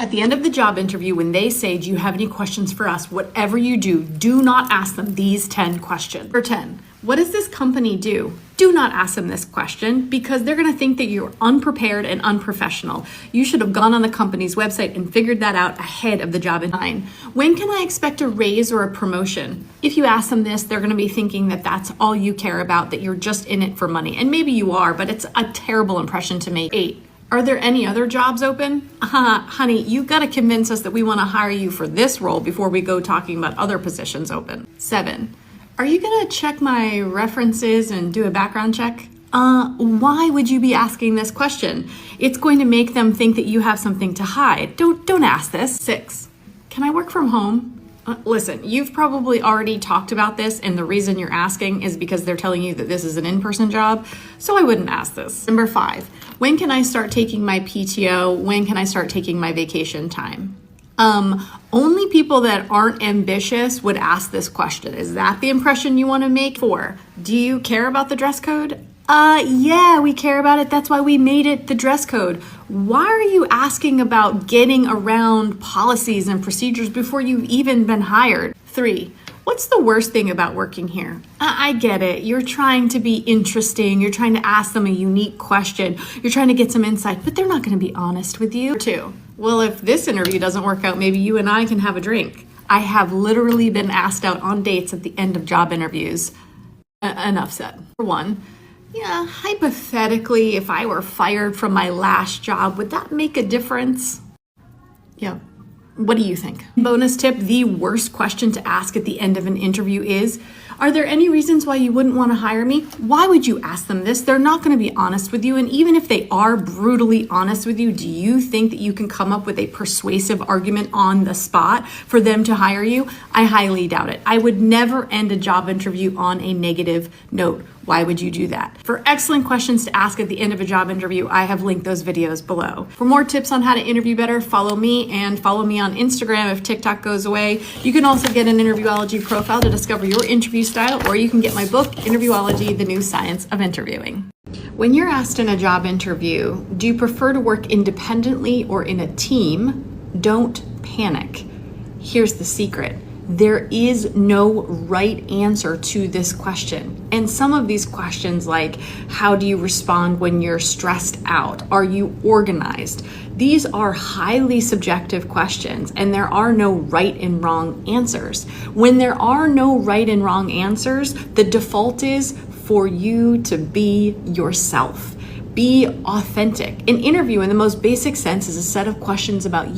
At the end of the job interview, when they say, do you have any questions for us? Whatever you do not ask them these 10 questions. Number 10, what does this company do? Do not ask them this question because they're going to think that you're unprepared and unprofessional. You should have gone on the company's website and figured that out ahead of the job interview. When can I expect a raise or a promotion? If you ask them this, they're going to be thinking that that's all you care about, that you're just in it for money. And maybe you are, but it's a terrible impression to make. 8. Are there any other jobs open? Honey, you've got to convince us that we want to hire you for this role before we go talking about other positions open. 7. Are you going to check my references and do a background check? Why would you be asking this question? It's going to make them think that you have something to hide. Don't ask this. 6. Can I work from home? Listen, you've probably already talked about this, and the reason you're asking is because they're telling you that this is an in-person job, so I wouldn't ask this. Number 5, when can I start taking my PTO? When can I start taking my vacation time? Only people that aren't ambitious would ask this question. Is that the impression you want to make? 4, do you care about the dress code? Yeah, we care about it. That's why we made it the dress code. Why are you asking about getting around policies and procedures before you've even been hired? 3, what's the worst thing about working here? I get it. You're trying to be interesting. You're trying to ask them a unique question. You're trying to get some insight, but they're not going to be honest with you. 2, well, if this interview doesn't work out, maybe you and I can have a drink. I have literally been asked out on dates at the end of job interviews. Enough said. 1, yeah, hypothetically, if I were fired from my last job, would that make a difference? Yeah. What do you think? Bonus tip, the worst question to ask at the end of an interview is, are there any reasons why you wouldn't want to hire me? Why would you ask them this? They're not going to be honest with you. And even if they are brutally honest with you, do you think that you can come up with a persuasive argument on the spot for them to hire you? I highly doubt it. I would never end a job interview on a negative note. Why would you do that? For excellent questions to ask at the end of a job interview, I have linked those videos below. For more tips on how to interview better, follow me and follow me on Instagram if TikTok goes away. You can also get an Interviewology profile to discover your interview style, or you can get my book, Interviewology, The New Science of Interviewing. When you're asked in a job interview, do you prefer to work independently or in a team? Don't panic. Here's the secret. There is no right answer to this question. And some of these questions, like how do you respond when you're stressed out? Are you organized? These are highly subjective questions, and there are no right and wrong answers. When there are no right and wrong answers, the default is for you to be yourself. Be authentic. An interview, in the most basic sense, is a set of questions about you.